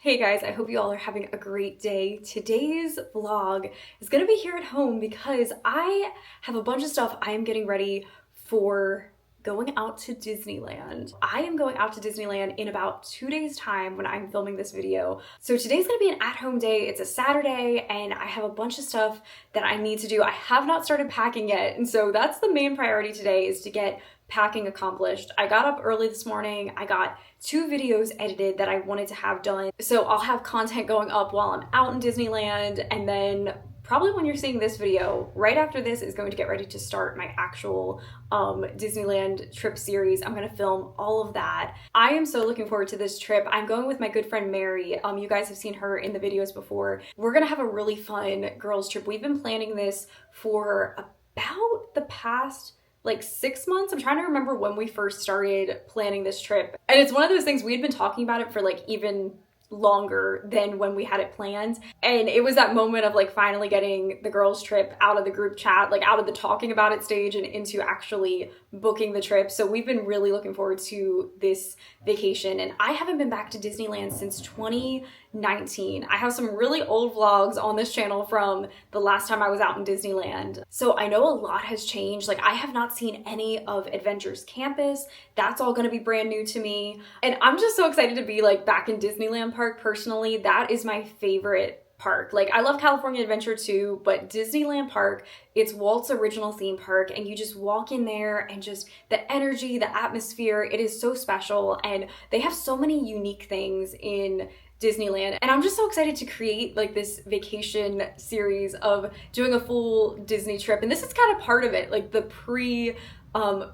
Hey guys, I hope you all are having a great day. Today's vlog is gonna be here at home because I have a bunch of stuff I am getting ready for going out to Disneyland. I am going out to Disneyland in about 2 days time when I'm filming this video. So today's gonna be an at-home day. It's a Saturday and I have a bunch of stuff that I need to do. I have not started packing yet. And so that's the main priority today, is to get packing accomplished. I got up early this morning. I got 2 videos edited that I wanted to have done. So I'll have content going up while I'm out in Disneyland, and then probably when you're seeing this video, right after this is going to get ready to start my actual Disneyland trip series. I'm gonna film all of that. I am so looking forward to this trip. I'm going with my good friend Mary. You guys have seen her in the videos before. We're gonna have a really fun girls trip. We've been planning this for about the past like 6 months. I'm trying to remember when we first started planning this trip. And it's one of those things, we had been talking about it for like even longer than when we had it planned. And it was that moment of like finally getting the girls trip out of the group chat, like out of the talking about it stage and into actually booking the trip. So we've been really looking forward to this vacation. And I haven't been back to Disneyland since 2019. I have some really old vlogs on this channel from the last time I was out in Disneyland. So I know a lot has changed. Like, I have not seen any of Adventure's campus. That's all gonna be brand new to me. And I'm just so excited to be like back in Disneyland Park. Personally, that is my favorite park. Like, I love California Adventure too, but Disneyland Park, it's Walt's original theme park, and you just walk in there and just the energy, the atmosphere, it is so special. And they have so many unique things in Disneyland, and I'm just so excited to create like this vacation series of doing a full Disney trip. And this is kind of part of it, like the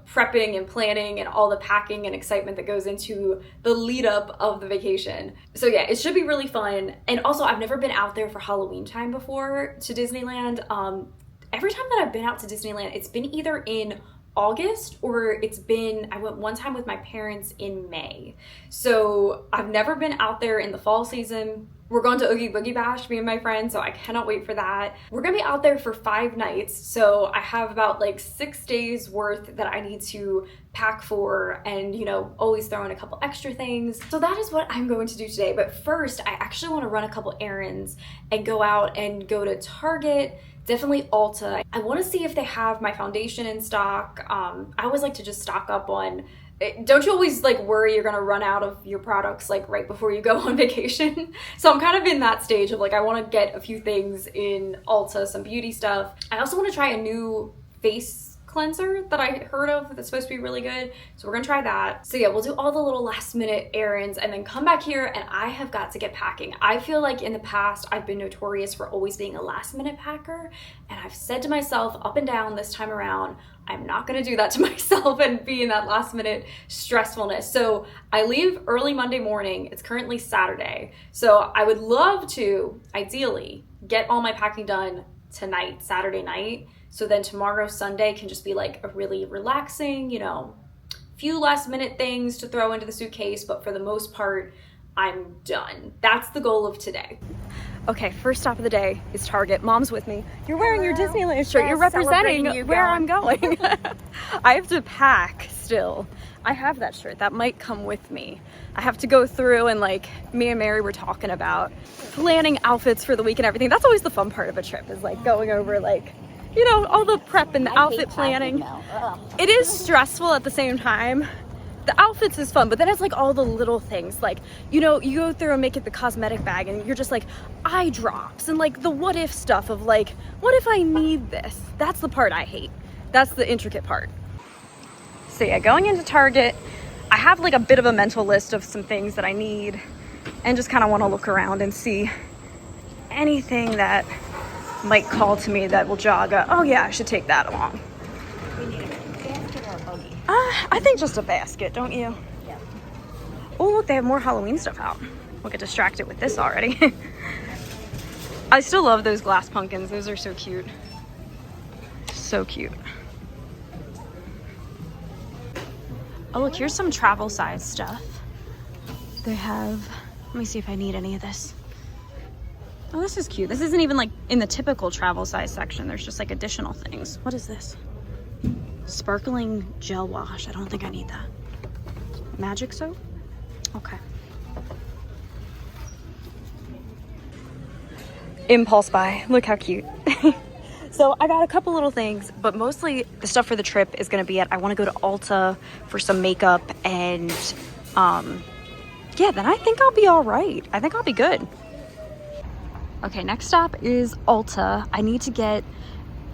prepping and planning and all the packing and excitement that goes into the lead up of the vacation. So yeah, it should be really fun. And also, I've never been out there for Halloween time before to Disneyland. Every time that I've been out to Disneyland, it's been either in August or I went one time with my parents in May. So I've never been out there in the fall season. We're going to Oogie Boogie Bash, me and my friends, so I cannot wait for that. We're gonna be out there for 5 nights, so I have about like 6 days worth that I need to pack for, and you know, always throw in a couple extra things. So that is what I'm going to do today. But first, I actually want to run a couple errands and go out and go to Target, definitely Ulta. I want to see if they have my foundation in stock. I always like to just stock up on, don't you always like worry you're gonna run out of your products like right before you go on vacation? So I'm kind of in that stage of like, I want to get a few things in Ulta, some beauty stuff. I also want to try a new face cleanser that I heard of that's supposed to be really good, so we're gonna try that. So yeah, we'll do all the little last minute errands and then come back here, and I have got to get packing. I feel like in the past I've been notorious for always being a last minute packer, and I've said to myself up and down this time around, I'm not gonna do that to myself and be in that last minute stressfulness. So I leave early Monday morning. It's currently Saturday, so I would love to ideally get all my packing done tonight, Saturday night, so then tomorrow, Sunday, can just be like a really relaxing, you know, few last minute things to throw into the suitcase, but for the most part, I'm done. That's the goal of today. Okay, first stop of the day is Target. Mom's with me. You're wearing your Disneyland shirt. Yes, you're representing where I'm going. going. I have to pack still. I have that shirt. That might come with me. I have to go through, and like me and Mary were talking about planning outfits for the week and everything. That's always the fun part of a trip, is like going over like, you know, all the prep and the outfit planning. It is stressful at the same time. The outfits is fun, but then it's like all the little things, like, you know, you go through and make it the cosmetic bag and you're just like eye drops and like the what if stuff of like, what if I need this? That's the part I hate. That's the intricate part. So yeah, going into Target, I have like a bit of a mental list of some things that I need, and just kind of want to look around and see anything that might call to me that will jog oh yeah, I should take that along. We need a basket or a buggy? I think just a basket, don't you? Yeah. Oh look, they have more Halloween stuff out. We'll get distracted with this already. I still love those glass pumpkins. Those are so cute. So cute. Oh look, here's some travel size stuff. They have, let me see if I need any of this. Oh, this is cute. This isn't even like in the typical travel size section. There's just like additional things. What is this? Sparkling gel wash. I don't think I need that. Magic soap? Okay. impulse buy. Look how cute. So I got a couple little things, but mostly the stuff for the trip is gonna be I want to go to Ulta for some makeup, and yeah, then I think I'll be all right. I think I'll be good. Okay, next stop is Ulta. I need to get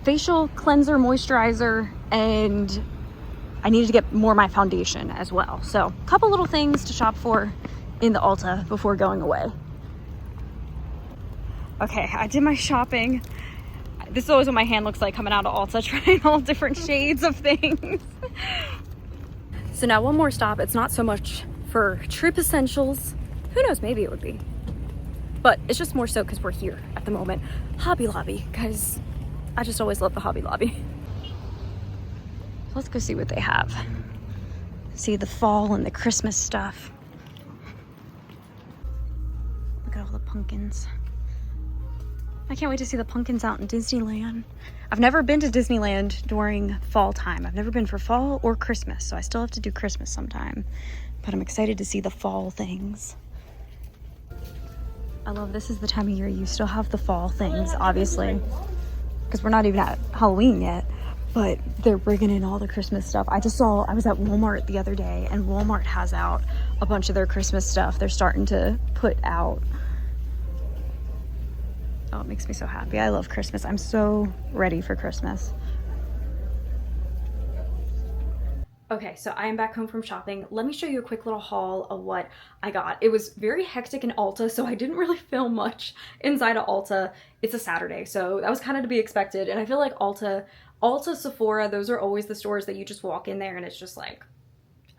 facial cleanser, moisturizer, and I needed to get more of my foundation as well. So a couple little things to shop for in the Ulta before going away. Okay, I did my shopping. This is always what my hand looks like coming out of Ulta, trying all different shades of things. So now one more stop. It's not so much for trip essentials. Who knows, maybe it would be. But it's just more so because we're here at the moment. Hobby Lobby, guys. I just always love the Hobby Lobby. Let's go see what they have. See the fall and the Christmas stuff. Look at all the pumpkins. I can't wait to see the pumpkins out in Disneyland. I've never been to Disneyland during fall time. I've never been for fall or Christmas, so I still have to do Christmas sometime. But I'm excited to see the fall things. I love this is the time of year you still have the fall things, obviously, because we're not even at Halloween yet, but they're bringing in all the Christmas stuff. I was at Walmart the other day, and Walmart has out a bunch of their Christmas stuff. They're starting to put out. Oh, it makes me so happy. I love Christmas. I'm so ready for Christmas. Okay, so I am back home from shopping. Let me show you a quick little haul of what I got. It was very hectic in Ulta, so I didn't really film much inside of Ulta. It's a Saturday, so that was kind of to be expected. And I feel like Ulta, Sephora, those are always the stores that you just walk in there and it's just like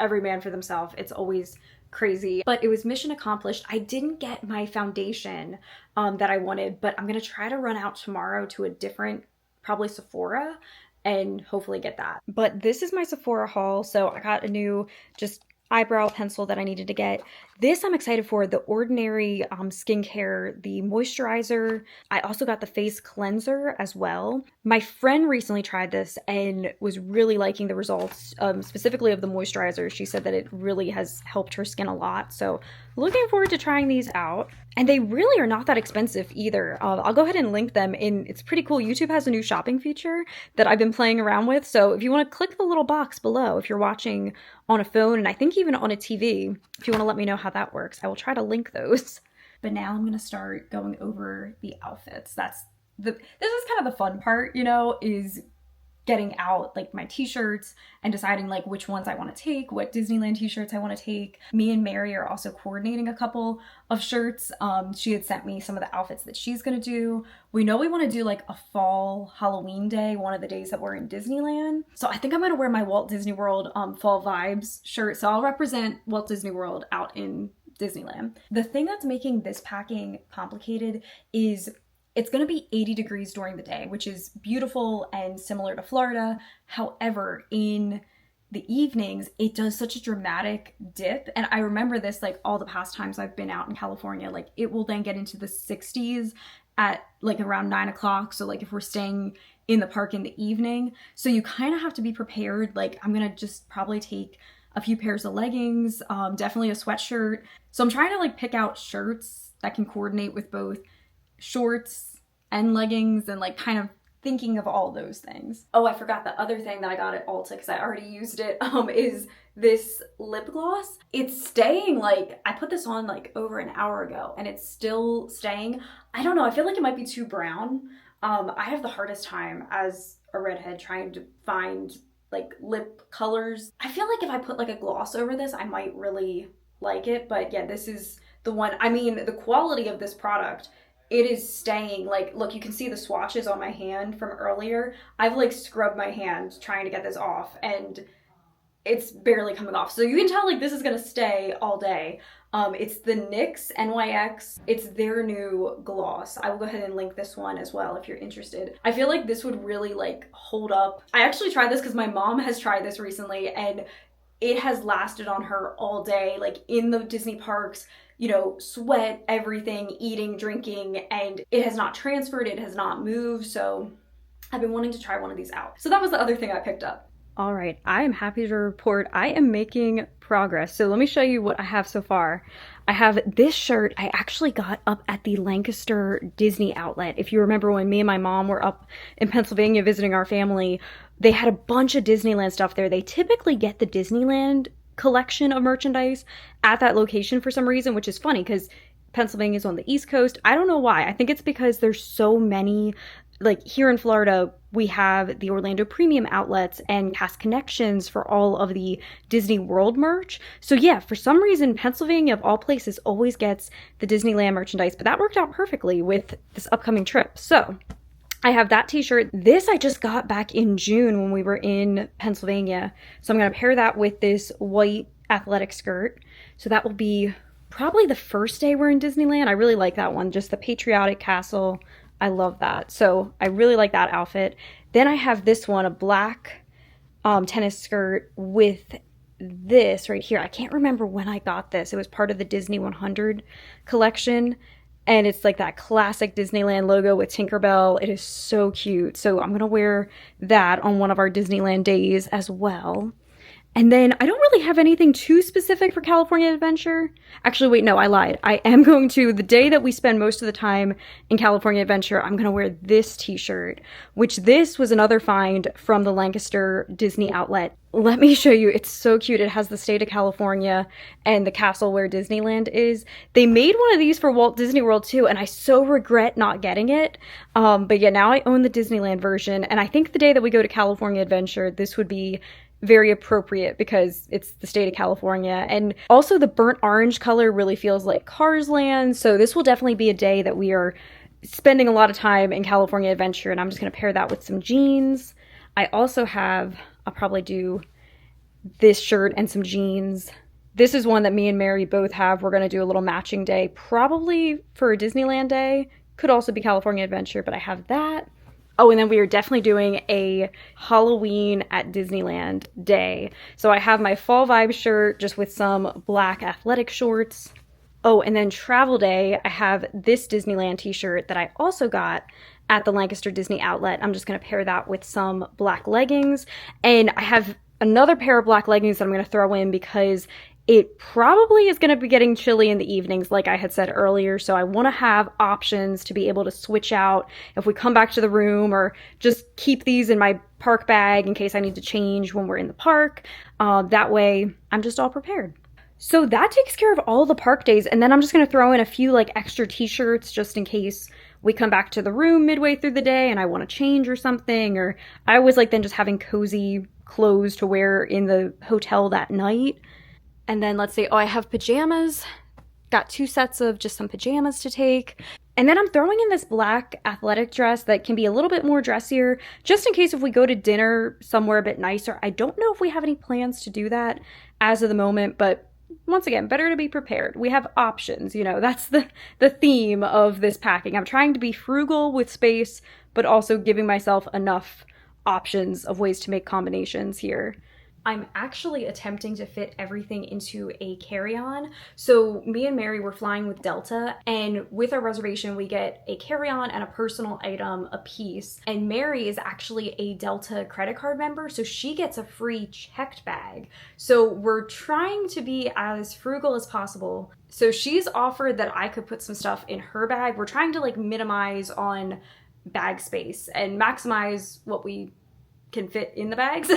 every man for themselves. It's always crazy, but it was mission accomplished. I didn't get my foundation that I wanted, but I'm gonna try to run out tomorrow to a different, probably Sephora, and hopefully get that. But this is my Sephora haul. So I got a new just eyebrow pencil that I needed to get. This I'm excited for, the Ordinary skincare, the moisturizer. I also got the face cleanser as well. My friend recently tried this and was really liking the results, specifically of the moisturizer. She said that it really has helped her skin a lot. So looking forward to trying these out. And they really are not that expensive either. I'll go ahead and link them in. It's pretty cool. YouTube has a new shopping feature that I've been playing around with. So if you want to click the little box below, if you're watching on a phone, and I think even on a TV, if you want to let me know how that works, I will try to link those. But now I'm going to start going over the outfits. This is kind of the fun part, you know, is getting out like my t-shirts and deciding like which ones I want to take, what Disneyland t-shirts I want to take. Me and Mary are also coordinating a couple of shirts. She had sent me some of the outfits that she's gonna do. We know we want to do like a fall Halloween day, one of the days that we're in Disneyland. So I think I'm gonna wear my Walt Disney World fall vibes shirt. So I'll represent Walt Disney World out in Disneyland. The thing that's making this packing complicated is it's going to be 80 degrees during the day, which is beautiful and similar to Florida. However, in the evenings, it does such a dramatic dip. And I remember this like all the past times I've been out in California, like it will then get into the 60s at like around 9 o'clock. So like if we're staying in the park in the evening, so you kind of have to be prepared. Like I'm going to just probably take a few pairs of leggings, definitely a sweatshirt. So I'm trying to like pick out shirts that can coordinate with both shorts and leggings and like kind of thinking of all those things. Oh, I forgot the other thing that I got at Ulta because I already used it, is this lip gloss. It's staying, like I put this on like over an hour ago and it's still staying. I don't know, I feel like it might be too brown. I have the hardest time as a redhead trying to find like lip colors. I feel like if I put like a gloss over this, I might really like it, but yeah, this is the one. I mean, the quality of this product, it is staying. Like, look, you can see the swatches on my hand from earlier. I've like scrubbed my hand trying to get this off and it's barely coming off. So you can tell like this is gonna stay all day. It's the NYX NYX. It's their new gloss. I will go ahead and link this one as well if you're interested. I feel like this would really like hold up. I actually tried this because my mom has tried this recently and it has lasted on her all day, like in the Disney parks, you know, sweat, everything, eating, drinking, and it has not transferred, it has not moved. So I've been wanting to try one of these out. So that was the other thing I picked up. All right, I am happy to report I am making progress. So let me show you what I have so far. I have this shirt I actually got up at the Lancaster Disney outlet. If you remember when me and my mom were up in Pennsylvania visiting our family, they had a bunch of Disneyland stuff there. They typically get the Disneyland collection of merchandise at that location for some reason, which is funny because Pennsylvania is on the East Coast. I don't know why. I think it's because there's so many, like here in Florida, we have the Orlando Premium outlets and Cast Connections for all of the Disney World merch. So yeah, for some reason, Pennsylvania of all places always gets the Disneyland merchandise, but that worked out perfectly with this upcoming trip. So I have that t-shirt. This I just got back in June when we were in Pennsylvania. So I'm going to pair that with this white athletic skirt. So that will be probably the first day we're in Disneyland. I really like that one, just the patriotic castle. I love that. So I really like that outfit. Then I have this one, a black tennis skirt with this right here. I can't remember when I got this. It was part of the Disney 100 collection. And it's like that classic Disneyland logo with Tinkerbell. It is so cute. So I'm going to wear that on one of our Disneyland days as well. And then I don't really have anything too specific for California Adventure. Actually, wait, no, I lied. I am going to, the day that we spend most of the time in California Adventure, I'm going to wear this t-shirt, which this was another find from the Lancaster Disney outlet. Let me show you. It's so cute. It has the state of California and the castle where Disneyland is. They made one of these for Walt Disney World too, and I so regret not getting it. But yeah, now I own the Disneyland version, and I think the day that we go to California Adventure, this would be very appropriate because it's the state of California. And also the burnt orange color really feels like Cars Land. So this will definitely be a day that we are spending a lot of time in California Adventure. And I'm just going to pair that with some jeans. I also have, I'll probably do this shirt and some jeans. This is one that me and Mary both have. We're going to do a little matching day, probably for a Disneyland day. Could also be California Adventure, but I have that. Oh, and then we are definitely doing a Halloween at Disneyland day. So I have my fall vibe shirt just with some black athletic shorts. Oh, and then travel day, I have this Disneyland t-shirt that I also got at the Lancaster Disney outlet. I'm just going to pair that with some black leggings. And I have another pair of black leggings that I'm going to throw in because it probably is going to be getting chilly in the evenings, like I had said earlier, so I want to have options to be able to switch out if we come back to the room, or just keep these in my park bag in case I need to change when we're in the park. That way, I'm just all prepared. So that takes care of all the park days, and then I'm just going to throw in a few like extra t-shirts just in case we come back to the room midway through the day and I want to change or something, or I always like then just having cozy clothes to wear in the hotel that night. And then let's say, oh, I have pajamas. Got 2 sets of just some pajamas to take. And then I'm throwing in this black athletic dress that can be a little bit more dressier, just in case if we go to dinner somewhere a bit nicer. I don't know if we have any plans to do that as of the moment, but once again, better to be prepared. We have options, you know, that's the theme of this packing. I'm trying to be frugal with space, but also giving myself enough options of ways to make combinations here. I'm actually attempting to fit everything into a carry-on. So me and Mary were flying with Delta, and with our reservation, we get a carry-on and a personal item a piece. And Mary is actually a Delta credit card member, so she gets a free checked bag. So we're trying to be as frugal as possible. So she's offered that I could put some stuff in her bag. We're trying to like minimize on bag space and maximize what we can fit in the bags.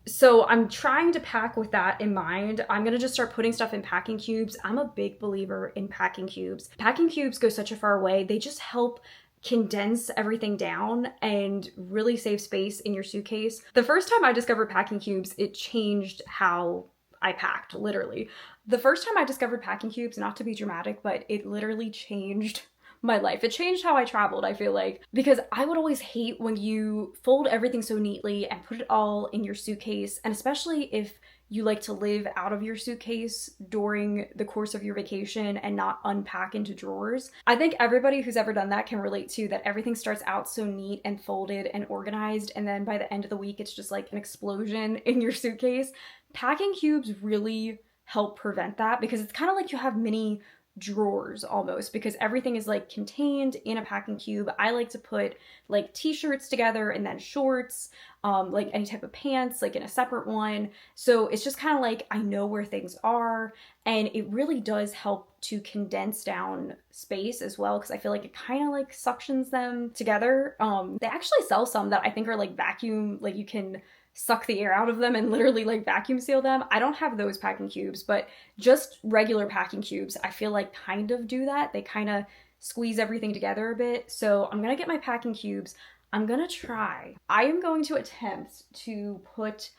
So I'm trying to pack with that in mind. I'm going to just start putting stuff in packing cubes. I'm a big believer in packing cubes. Packing cubes go such a far way. They just help condense everything down and really save space in your suitcase. The first time I discovered packing cubes, it changed how I packed, literally. The first time I discovered packing cubes, not to be dramatic, but it literally changed my life. It changed how I traveled, I feel like, because I would always hate when you fold everything so neatly and put it all in your suitcase, and especially if you like to live out of your suitcase during the course of your vacation and not unpack into drawers. I think everybody who's ever done that can relate to that. Everything starts out so neat and folded and organized, and then by the end of the week, it's just like an explosion in your suitcase. Packing cubes really help prevent that because it's kind of like you have mini drawers almost, because everything is like contained in a packing cube. I like to put like t-shirts together and then shorts, like any type of pants like in a separate one. So it's just kind of like I know where things are, and it really does help to condense down space as well, because I feel like it kind of like suctions them together. They actually sell some that I think are like vacuum, like you can suck the air out of them and literally like vacuum seal them. I don't have those packing cubes, but just regular packing cubes I feel like kind of do that. They kind of squeeze everything together a bit. So I'm gonna get my packing cubes. I am going to attempt to put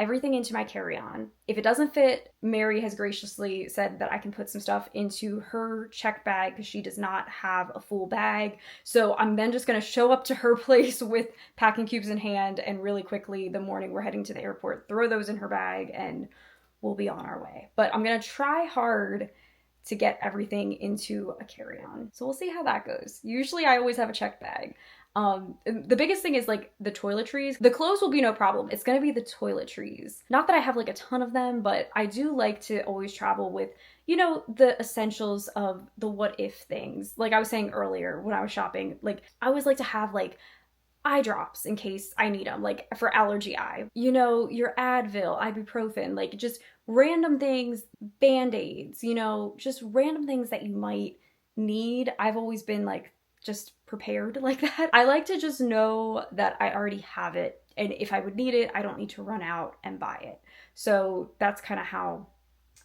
everything into my carry-on. If it doesn't fit, Mary has graciously said that I can put some stuff into her checked bag because she does not have a full bag. So I'm then just gonna show up to her place with packing cubes in hand, and really quickly the morning we're heading to the airport, throw those in her bag and we'll be on our way. But I'm gonna try hard to get everything into a carry-on. So we'll see how that goes. Usually I always have a checked bag. The biggest thing is like the toiletries. The clothes will be no problem. It's gonna be the toiletries. Not that I have like a ton of them, but I do like to always travel with, you know, the essentials of the what if things. Like I was saying earlier when I was shopping, like I always like to have like eye drops in case I need them, like for allergy eye. You know, your Advil, ibuprofen, like just random things, Band-Aids, you know, just random things that you might need. I've always been like just prepared like that. I like to just know that I already have it, and if I would need it, I don't need to run out and buy it. So that's kind of how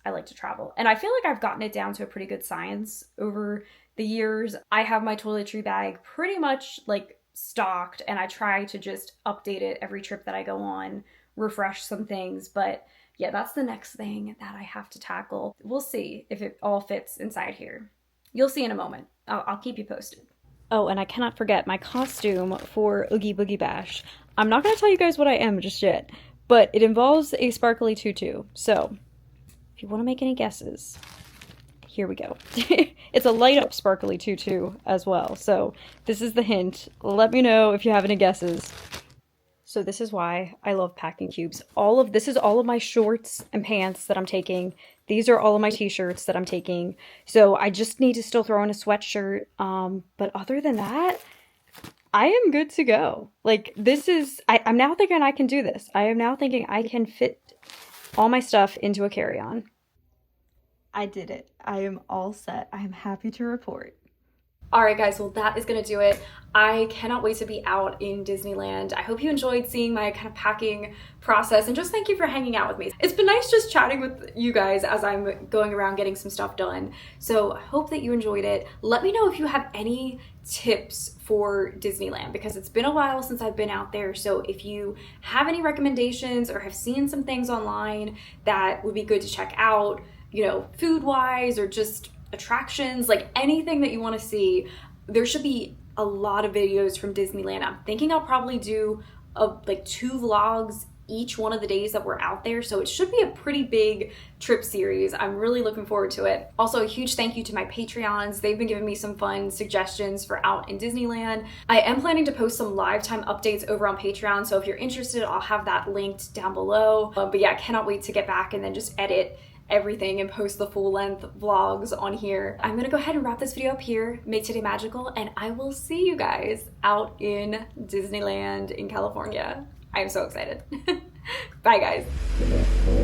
I like to travel. And I feel like I've gotten it down to a pretty good science over the years. I have my toiletry bag pretty much like stocked, and I try to just update it every trip that I go on, refresh some things. But yeah, that's the next thing that I have to tackle. We'll see if it all fits inside here. You'll see in a moment. I'll keep you posted. Oh, and I cannot forget my costume for Oogie Boogie Bash. I'm not going to tell you guys what I am just yet, but it involves a sparkly tutu. So if you want to make any guesses, here we go. It's a light up sparkly tutu as well. So this is the hint. Let me know if you have any guesses. So this is why I love packing cubes. This is all of my shorts and pants that I'm taking. These are all of my t-shirts that I'm taking. So I just need to still throw in a sweatshirt. But other than that, I am good to go. Like I'm now thinking I can do this. I am now thinking I can fit all my stuff into a carry-on. I did it. I am all set. I am happy to report. All right, guys, well, that is gonna do it. I cannot wait to be out in Disneyland. I hope you enjoyed seeing my kind of packing process, and just thank you for hanging out with me. It's been nice just chatting with you guys as I'm going around getting some stuff done. So I hope that you enjoyed it. Let me know if you have any tips for Disneyland, because it's been a while since I've been out there. So if you have any recommendations or have seen some things online that would be good to check out, you know, food-wise or just attractions, like anything that you want to see, there should be a lot of videos from Disneyland. I'm thinking I'll probably do like 2 vlogs each one of the days that we're out there, so it should be a pretty big trip series. I'm really looking forward to it. Also, a huge thank you to my Patreons. They've been giving me some fun suggestions for out in Disneyland. I am planning to post some live time updates over on Patreon, so if you're interested, I'll have that linked down below. But yeah, I cannot wait to get back and then just edit everything and post the full-length vlogs on here. I'm gonna go ahead and wrap this video up here, make today magical, and I will see you guys out in Disneyland in California. I am so excited. Bye, guys.